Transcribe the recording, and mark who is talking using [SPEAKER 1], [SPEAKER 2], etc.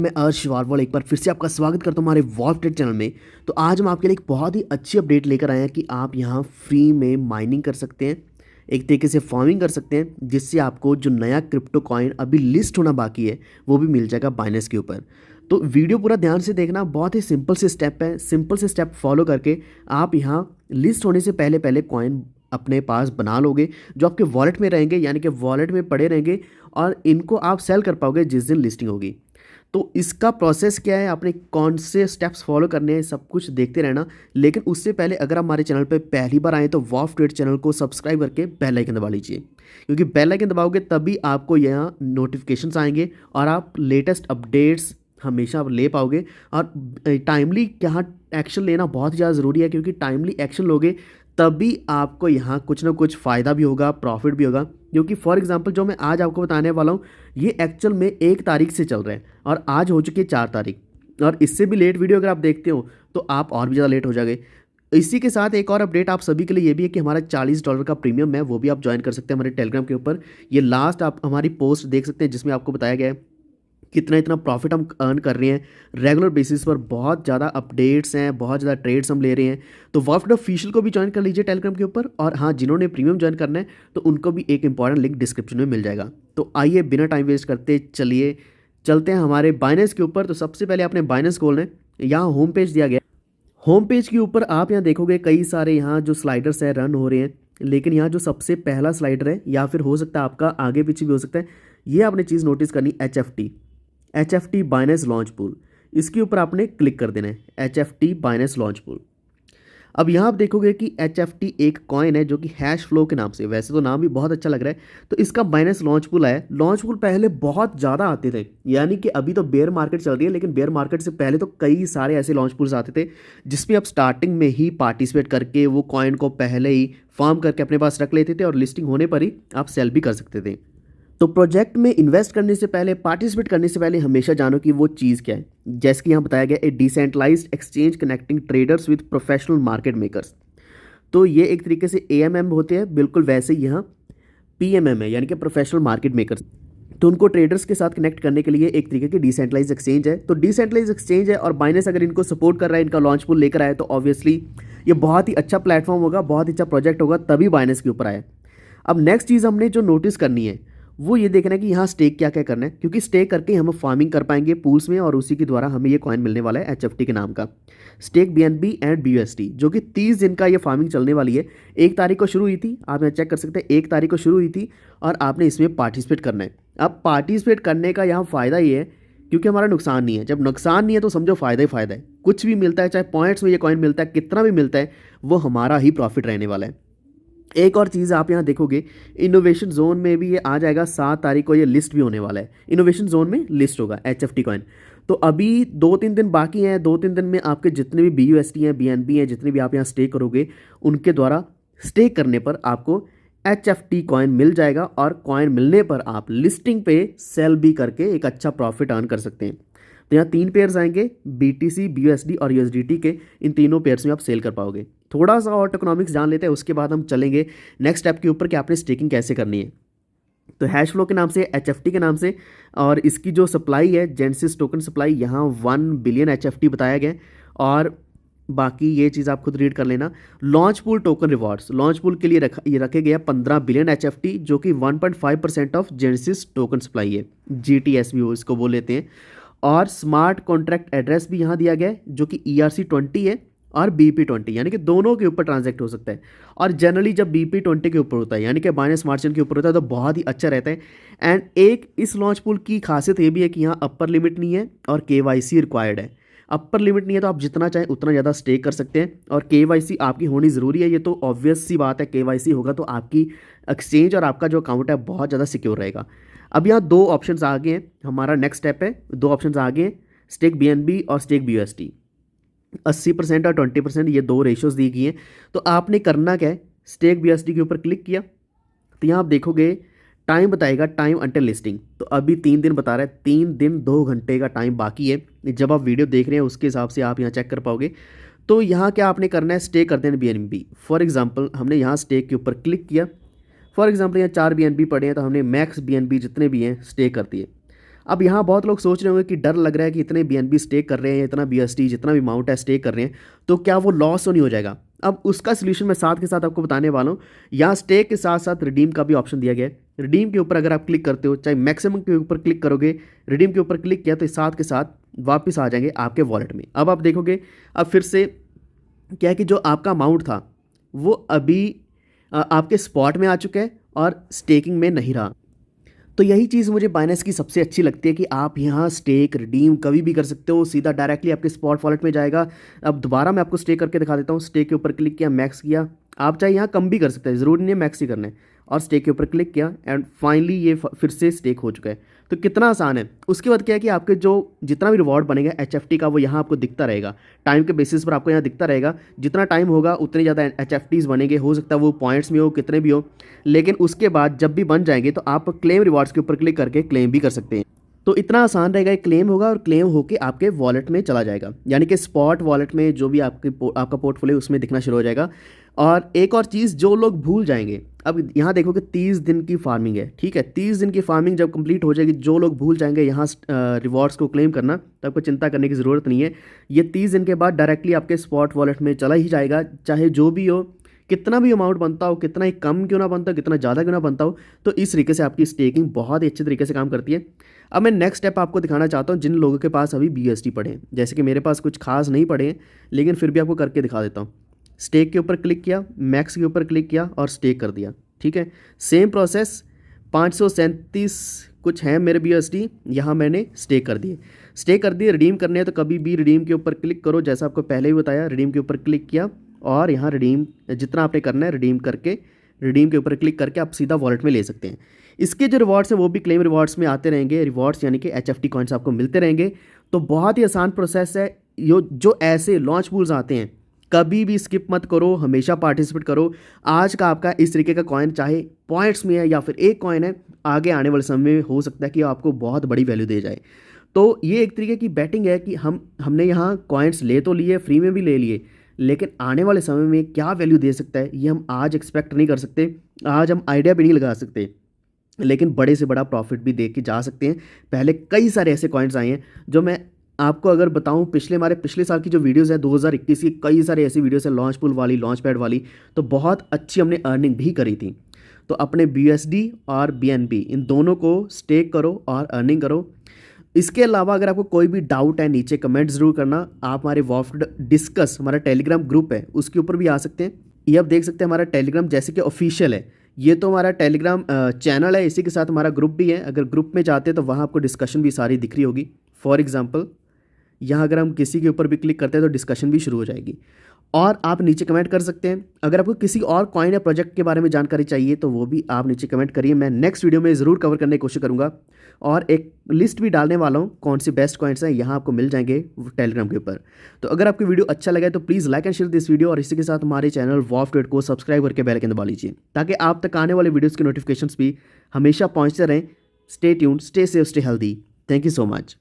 [SPEAKER 1] मैं अर्श वारवाल एक बार फिर से आपका स्वागत करता हूँ हमारे वॉल्फ ट्रेड चैनल में। तो आज हम आपके लिए एक बहुत ही अच्छी अपडेट लेकर आए हैं कि आप यहाँ फ्री में माइनिंग कर सकते हैं, एक तरीके से फार्मिंग कर सकते हैं, जिससे आपको जो नया क्रिप्टो कॉइन अभी लिस्ट होना बाकी है वो भी मिल जाएगा बाइनेंस के ऊपर। तो वीडियो पूरा ध्यान से देखना, बहुत ही सिंपल से स्टेप है। सिंपल से स्टेप फॉलो करके आप यहाँ लिस्ट होने से पहले पहले कॉइन अपने पास बना लोगे, जो आपके वॉलेट में रहेंगे, यानी कि वॉलेट में पड़े रहेंगे और इनको आप सेल कर पाओगे जिस दिन लिस्टिंग होगी। तो इसका प्रोसेस क्या है, आपने कौन से स्टेप्स फॉलो करने हैं, सब कुछ देखते रहना। लेकिन उससे पहले अगर आप हमारे चैनल पे पहली बार आए तो वॉल्फ ट्रेड चैनल को सब्सक्राइब करके बेल आइकन दबा लीजिए, क्योंकि बेल आइकन दबाओगे तभी आपको यहाँ नोटिफिकेशंस आएंगे और आप लेटेस्ट अपडेट्स हमेशा आप ले पाओगे। और टाइमली यहाँ एक्शन लेना बहुत ज़्यादा ज़रूरी है, क्योंकि टाइमली एक्शन लोगे तभी आपको यहाँ कुछ ना कुछ फ़ायदा भी होगा, प्रॉफिट भी होगा। क्योंकि फॉर एग्जांपल जो मैं आज आपको बताने वाला हूँ ये एक्चुअल में 1 तारीख से चल रहा है और आज हो चुकी है 4 तारीख, और इससे भी लेट वीडियो अगर आप देखते हो तो आप और भी ज़्यादा लेट हो जाओगे। इसी के साथ एक और अपडेट आप सभी के लिए ये भी है कि हमारा $40 का प्रीमियम है, वो भी आप ज्वाइन कर सकते हैं हमारे टेलीग्राम के ऊपर। ये लास्ट आप हमारी पोस्ट देख सकते हैं जिसमें आपको बताया गया है कितना इतना प्रॉफिट हम अर्न कर रहे हैं रेगुलर बेसिस पर। बहुत ज़्यादा अपडेट्स हैं, बहुत ज़्यादा ट्रेड्स हम ले रहे हैं। तो वॉल्फ ऑफिशियल को भी ज्वाइन कर लीजिए टेलीग्राम के ऊपर। और हाँ, जिन्होंने प्रीमियम ज्वाइन करना है तो उनको भी एक इंपॉर्टेंट लिंक डिस्क्रिप्शन में मिल जाएगा। तो आइए बिना टाइम वेस्ट करते चलिए चलते हैं हमारे बाइनेंस के ऊपर। तो सबसे पहले आपने बाइनेंस खोलना है, यहाँ होम पेज दिया गया। होम पेज के ऊपर आप यहाँ देखोगे कई सारे यहाँ जो स्लाइडर्स हैं रन हो रहे हैं, लेकिन यहाँ जो सबसे पहला स्लाइडर है, या फिर हो सकता है आपका आगे पीछे भी हो सकता है, ये आपने चीज़ नोटिस करनी, H F T Binance launch pool. इसके ऊपर आपने क्लिक कर देना है, H F T Binance launch pool. अब यहाँ आप देखोगे कि एच एफ टी एक कॉइन है जो कि हैश फ्लो के नाम से, वैसे तो नाम भी बहुत अच्छा लग रहा है। तो इसका बाइनेंस लॉन्च पूल है। लॉन्च पूल पहले बहुत ज़्यादा आते थे, यानी कि अभी तो बेयर मार्केट चल रही है, लेकिन बेयर मार्केट से पहले तो कई सारे ऐसे लॉन्च पूल्स आते थे जिसमें आप स्टार्टिंग में ही पार्टिसिपेट करके वो कॉइन को पहले ही फार्म करके अपने पास रख लेते थे और लिस्टिंग होने पर ही आप सेल भी कर सकते थे। तो प्रोजेक्ट में इन्वेस्ट करने से पहले, पार्टिसिपेट करने से पहले हमेशा जानो कि वो चीज़ क्या है। जैसे कि यहाँ बताया गया, a decentralised exchange connecting traders with professional market makers. तो ये एक तरीके से एएमएम होते हैं, बिल्कुल वैसे ही यहाँ पीएमएम है, यानी कि प्रोफेशनल मार्केट मेकर्स। तो उनको ट्रेडर्स के साथ कनेक्ट करने के लिए एक तरीके की डिसेंट्रलाइज एक्सचेंज है। तो डिसेंट्रलाइज एक्सचेंज है और बाइनेंस अगर इनको सपोर्ट कर रहा है, इनका लॉन्च पूल लेकर आया, तो ऑब्वियसली ये बहुत ही अच्छा प्लेटफॉर्म होगा, बहुत ही अच्छा प्रोजेक्ट होगा, तभी बाइनेंस के ऊपर आया। अब नेक्स्ट चीज़ हमने जो नोटिस करनी है वो ये देखना है कि यहाँ स्टेक क्या क्या करना है, क्योंकि स्टेक करके हम फार्मिंग कर पाएंगे पूल्स में और उसी के द्वारा हमें ये कॉइन मिलने वाला है एचएफटी के नाम का, स्टेक बीएनबी एंड बीयूएसटी, जो कि 30 दिन का ये फार्मिंग चलने वाली है। 1 तारीख को शुरू हुई थी, आप यहाँ चेक कर सकते हैं, 1 तारीख को शुरू हुई थी और आपने इसमें पार्टिसिपेट करना है। अब पार्टिसिपेट करने का यहाँ फ़ायदा ये है क्योंकि हमारा नुकसान नहीं है। जब नुकसान नहीं है तो समझो फ़ायदा ही फ़ायदा है। कुछ भी मिलता है, चाहे पॉइंट्स में ये कॉइन मिलता है, कितना भी मिलता है, वो हमारा ही प्रॉफिट रहने वाला है। एक और चीज़ आप यहाँ देखोगे, इनोवेशन जोन में भी ये आ जाएगा। 7 तारीख को ये लिस्ट भी होने वाला है, इनोवेशन जोन में लिस्ट होगा एचएफटी कॉइन। तो अभी 2-3 दिन बाकी हैं। 2-3 दिन में आपके जितने भी बीयूएसटी हैं, बीएनबी हैं, जितने भी आप यहाँ स्टे करोगे, उनके द्वारा स्टे करने पर आपको एचएफटी कॉइन मिल जाएगा और कॉइन मिलने पर आप लिस्टिंग पे सेल भी करके एक अच्छा प्रॉफिट अर्न कर सकते हैं। तो यहाँ 3 पेयर्स आएंगे, बीटीसी, बीयूएसडी और यूएसडीटी के। इन तीनों पेयर्स में आप सेल कर पाओगे। थोड़ा सा और इकोनॉमिक्स जान लेते हैं, उसके बाद हम चलेंगे नेक्स्ट स्टेप के ऊपर कि आपने स्टेकिंग कैसे करनी है। तो हैश फ्लो के नाम से, एचएफटी के नाम से, और इसकी जो सप्लाई है, जेनेसिस टोकन सप्लाई, यहाँ 1 बिलियन एचएफटी बताया गया है। और बाकी ये चीज़ आप खुद रीड कर लेना। Launch pool token rewards, launch pool के लिए ये रखे गए 15 बिलियन एचएफटी, जो कि 1.5% ऑफ जेनेसिस टोकन सप्लाई है, जीटीएस भी इसको बोल लेते हैं। और स्मार्ट कॉन्ट्रैक्ट एड्रेस भी यहाँ दिया गया है, जो कि ERC20 है और BP20, यानी कि दोनों के ऊपर ट्रांजैक्ट हो सकता है। और जनरली जब BP20 के ऊपर होता है, यानी कि बाइनेंस स्मार्ट चेन के ऊपर होता है, तो बहुत ही अच्छा रहता है। एंड एक इस लॉन्च पूल की खासियत ये भी है कि यहाँ अपर लिमिट नहीं है और KYC रिक्वायर्ड है। अपर लिमिट नहीं है तो आप जितना चाहें उतना ज़्यादा स्टे कर सकते हैं, और KYC आपकी होनी ज़रूरी है। ये तो ऑब्वियस सी बात है, KYC होगा तो आपकी एक्सचेंज और आपका जो अकाउंट है बहुत ज़्यादा सिक्योर रहेगा। अब यहाँ 2 ऑप्शंस आ गए हैं, हमारा नेक्स्ट स्टेप है। 2 ऑप्शंस आ गए हैं, स्टेक बीएनबी और स्टेक बीयूएसटी। 80% और 20% ये 2 रेशियोज दी गई हैं। तो आपने करना क्या है, स्टेक बीयूएसटी के ऊपर क्लिक किया तो यहाँ आप देखोगे टाइम बताएगा, टाइम अंटिल लिस्टिंग। तो अभी 3 दिन बता रहा है, 3 दिन 2 घंटे का टाइम बाकी है। जब आप वीडियो देख रहे हैं उसके हिसाब से आप यहाँ चेक कर पाओगे। तो यहाँ क्या आपने करना है, स्टे कर देना बीएनबी। फॉर एग्जाम्पल हमने यहाँ स्टेक के ऊपर क्लिक किया। फॉर एग्जाम्पल यहाँ 4 बीएनबी पड़े हैं, तो हमने मैक्स बीएनबी जितने भी हैं स्टे कर दिए। अब यहाँ बहुत लोग सोच रहे होंगे कि डर लग रहा है कि इतने BNB स्टेक कर रहे हैं, इतना BST जितना भी अमाउंट है स्टेक कर रहे हैं, तो क्या वो लॉस तो नहीं हो जाएगा। अब उसका सोल्यूशन मैं साथ के साथ आपको बताने वाला हूँ। यहाँ स्टेक के साथ साथ रिडीम का भी ऑप्शन दिया गया है। रिडीम के ऊपर अगर आप क्लिक करते हो, चाहे मैक्सिमम के ऊपर क्लिक करोगे, रिडीम के ऊपर क्लिक किया तो साथ के साथ वापस आ जाएंगे आपके वॉलेट में। अब आप देखोगे अब फिर से क्या है कि जो आपका अमाउंट था वो अभी आपके स्पॉट में आ चुका है और स्टेकिंग में नहीं रहा। तो यही चीज़ मुझे बाइनेंस की सबसे अच्छी लगती है कि आप यहाँ स्टेक रिडीम कभी भी कर सकते हो, सीधा डायरेक्टली आपके स्पॉट वॉलेट में जाएगा। अब दोबारा मैं आपको स्टेक करके दिखा देता हूँ। स्टेक के ऊपर क्लिक किया, मैक्स किया, आप चाहे यहाँ कम भी कर सकते हैं, ज़रूरी नहीं है मैक्स ही करना है। और स्टेक के ऊपर क्लिक किया एंड फाइनली ये फिर से स्टेक हो चुका है। तो कितना आसान है। उसके बाद क्या है कि आपके जो जितना भी रिवॉर्ड बनेगा HFT का वो यहाँ आपको दिखता रहेगा, टाइम के बेसिस पर आपको यहाँ दिखता रहेगा। जितना टाइम होगा उतने ज़्यादा HFTs बनेंगे, हो सकता है वो पॉइंट्स में हो, कितने भी हो। लेकिन उसके बाद जब भी बन जाएंगे तो आप क्लेम रिवॉर्ड्स के ऊपर क्लिक करके क्लेम भी कर सकते हैं। तो इतना आसान रहेगा, एक क्लेम होगा और क्लेम होके आपके वॉलेट में चला जाएगा, यानी कि स्पॉट वॉलेट में जो भी आपका पोर्टफोलियो उसमें दिखना शुरू हो जाएगा। और एक और चीज़ जो लोग भूल जाएंगे, अब यहाँ देखो कि 30 दिन की फार्मिंग है, ठीक है। 30 दिन की फार्मिंग जब कंप्लीट हो जाएगी, जो लोग भूल जाएंगे यहाँ रिवॉर्ड्स को क्लेम करना, तो आपको चिंता करने की ज़रूरत नहीं है। ये 30 दिन के बाद डायरेक्टली आपके स्पॉट वॉलेट में चला ही जाएगा, चाहे जो भी हो, कितना भी अमाउंट बनता हो, कितना ही कम क्यों ना बनता हो, कितना ज़्यादा क्यों ना बनता हो। तो इस तरीके से आपकी स्टेकिंग बहुत ही अच्छे तरीके से काम करती है। अब मैं नेक्स्ट स्टेप आपको दिखाना चाहता हूँ जिन लोगों के पास अभी BST पड़े हैं, जैसे कि मेरे पास कुछ खास नहीं पड़े हैं, लेकिन फिर भी आपको करके दिखा देता हूँ। स्टेक के ऊपर क्लिक किया, मैक्स के ऊपर क्लिक किया और स्टेक कर दिया, ठीक है। सेम प्रोसेस 537 कुछ है मेरे BST, यहाँ मैंने स्टेक कर दिए। स्टेक कर दिए, रिडीम करने हैं तो कभी भी रिडीम के ऊपर क्लिक करो, जैसा आपको पहले ही बताया। रिडीम के ऊपर क्लिक किया और यहाँ रिडीम जितना आपने करना है रिडीम करके, रिडीम के ऊपर क्लिक करके आप सीधा वॉलेट में ले सकते हैं। इसके जो रिवॉर्ड्स हैं वो भी क्लेम रिवॉर्ड्स में आते रहेंगे, रिवॉर्ड्स यानी कि HFT कॉइन्स आपको मिलते रहेंगे। तो बहुत ही आसान प्रोसेस है। जो ऐसे लॉन्च पूल्स आते हैं कभी भी स्किप मत करो, हमेशा पार्टिसिपेट करो। आज का आपका इस तरीके का कॉइन चाहे पॉइंट्स में है या फिर एक कॉइन है, आगे आने वाले समय में हो सकता है कि आपको बहुत बड़ी वैल्यू दे जाए। तो ये एक तरीके की बैटिंग है कि हमने यहाँ कॉइन्स ले तो लिए, फ्री में भी ले लिए, लेकिन आने वाले समय में क्या वैल्यू दे सकता है ये हम आज एक्सपेक्ट नहीं कर सकते, आज हम आइडिया भी नहीं लगा सकते, लेकिन बड़े से बड़ा प्रॉफिट भी देख के जा सकते हैं। पहले कई सारे ऐसे कॉइन्स आए हैं जो मैं आपको अगर बताऊं, हमारे पिछले साल की जो वीडियोस है 2021 की, कई सारे ऐसी वीडियोस है लॉन्च पूल वाली, लॉन्च पैड वाली, तो बहुत अच्छी हमने अर्निंग भी करी थी। तो अपने BSD और BNB इन दोनों को स्टेक करो और अर्निंग करो। इसके अलावा अगर आपको कोई भी डाउट है नीचे कमेंट ज़रूर करना। आप हमारे वॉफ्ट डिस्कस हमारा टेलीग्राम ग्रुप है उसके ऊपर भी आ सकते हैं। ये आप देख सकते हैं हमारा टेलीग्राम जैसे कि ऑफिशियल है, ये तो हमारा टेलीग्राम चैनल है, इसी के साथ हमारा ग्रुप भी है। अगर ग्रुप में जाते हैं तो वहाँ आपको डिस्कशन भी सारी दिख रही होगी। फॉर एग्जांपल यहाँ अगर हम किसी के ऊपर भी क्लिक करते हैं तो डिस्कशन भी शुरू हो जाएगी। और आप नीचे कमेंट कर सकते हैं। अगर आपको किसी और कॉइन या प्रोजेक्ट के बारे में जानकारी चाहिए तो वो भी आप नीचे कमेंट करिए, मैं नेक्स्ट वीडियो में ज़रूर कवर करने की कोशिश करूँगा। और एक लिस्ट भी डालने वाला हूँ कौन सी बेस्ट कॉइन्स हैं, यहाँ आपको मिल जाएंगे टेलीग्राम के ऊपर। तो अगर आपको वीडियो अच्छा लगे तो please like and share this video, और इसी के साथ हमारे चैनल वॉफ्ट को सब्सक्राइब करके बेल आइकन दबा लीजिए ताकि आप तक आने वाले वीडियोज़ के नोटिफिकेशंस भी हमेशा पहुँचते रहें। Stay tuned, stay safe, stay healthy. Thank you so much.